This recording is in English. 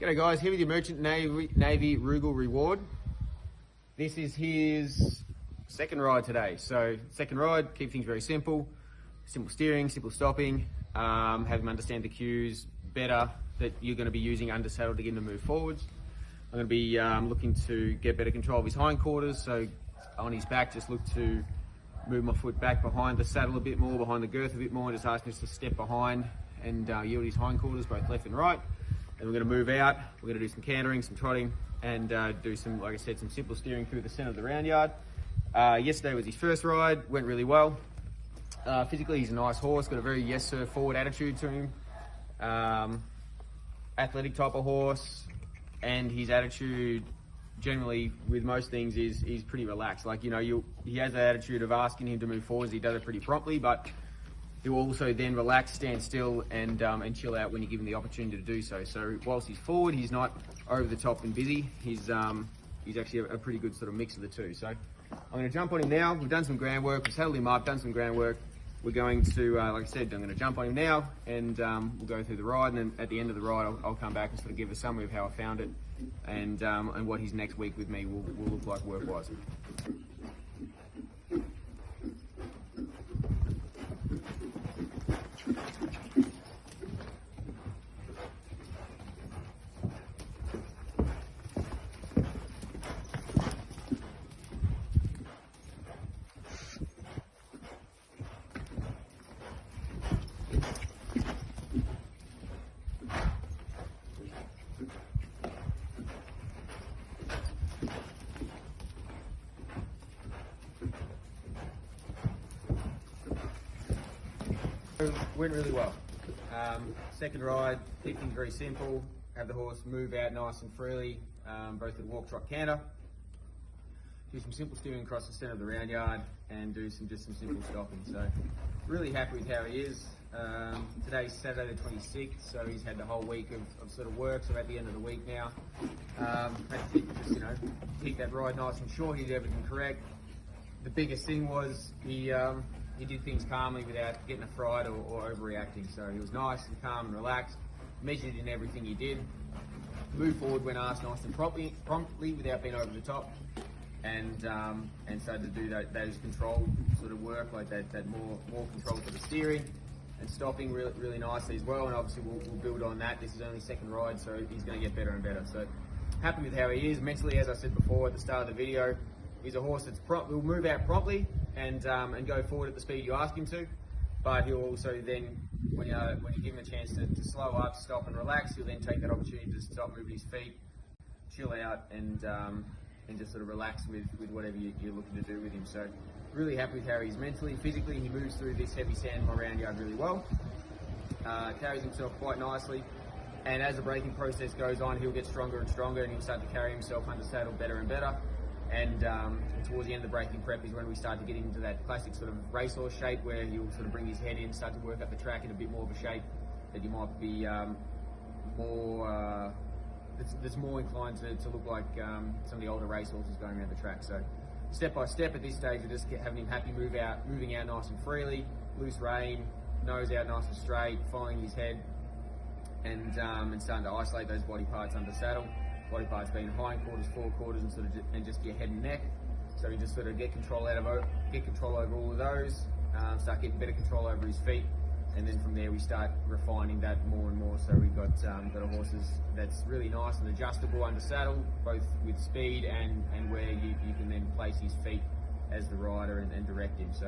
G'day guys, here with your Merchant Navy Brugal Reward. This is his second ride today. So second ride, keep things very simple. Simple steering, simple stopping, have him understand the cues better that you're going to be using under saddle to get him to move forwards. I'm going to be looking to get better control of his hindquarters. So on his back, just look to move my foot back behind the saddle a bit more, behind the girth a bit more, and just ask him to step behind and yield his hindquarters, both left and right. And we're going to move out, we're going to do some cantering, some trotting, and do some, like I said, some simple steering through the centre of the round yard. Yesterday was his first ride, went really well. Physically, he's a nice horse, got a very yes sir forward attitude to him. Athletic type of horse, and his attitude generally with most things is pretty relaxed. Like, you know, he has that attitude of asking him to move forwards, he does it pretty promptly, but he'll also then relax, stand still, and chill out when you give him the opportunity to do so. So whilst he's forward, he's not over the top and busy. He's actually a pretty good sort of mix of the two. So I'm going to jump on him now. We've done some groundwork, we've saddled him up, done some groundwork. We're going to, like I said, I'm going to jump on him now, and we'll go through the ride, and then at the end of the ride, I'll come back and sort of give a summary of how I found it, and what his next week with me will look like work-wise. Went really well. Second ride, keep things very simple, have the horse move out nice and freely, both at walk, trot, canter. Do some simple steering across the centre of the round yard, and do just some simple stopping. So really happy with how he is. Today's Saturday the 26th, so he's had the whole week of sort of work, so at the end of the week now. Had to just, keep that ride nice and short. He did everything correct. The biggest thing was he did things calmly without getting a fright or overreacting. So he was nice and calm and relaxed, measured in everything he did, moved forward when asked nice and promptly without being over the top, and started to do those control sort of work, like that more control for the steering and stopping really nicely as well. And obviously we'll build on that. This is only second ride, so he's going to get better and better. So happy with how he is mentally. As I said before at the start of the video, he's a horse that's will move out promptly and go forward at the speed you ask him to, but he'll also then, when you give him a chance to slow up, stop and relax, he'll then take that opportunity to stop moving his feet, chill out, and just sort of relax with whatever you're looking to do with him. So really happy with how he's mentally. Physically, he moves through this heavy sand round yard really well, carries himself quite nicely, and as the braking process goes on, he'll get stronger and stronger, and he'll start to carry himself under saddle better and better. And towards the end of the braking prep is when we start to get into that classic sort of racehorse shape, where he'll sort of bring his head in, start to work up the track in a bit more of a shape that you might be that's more inclined to look like some of the older racehorses going around the track. So step by step at this stage, we're just having him happy, moving out nice and freely, loose rein, nose out nice and straight, following his head, and starting to isolate those body parts under saddle. Body parts being hindquarters, forequarters, and just your head and neck. So we just sort of get control over all of those. Start getting better control over his feet, and then from there we start refining that more and more. So we've got a horse that's really nice and adjustable under saddle, both with speed and where you can then place his feet as the rider and direct him. So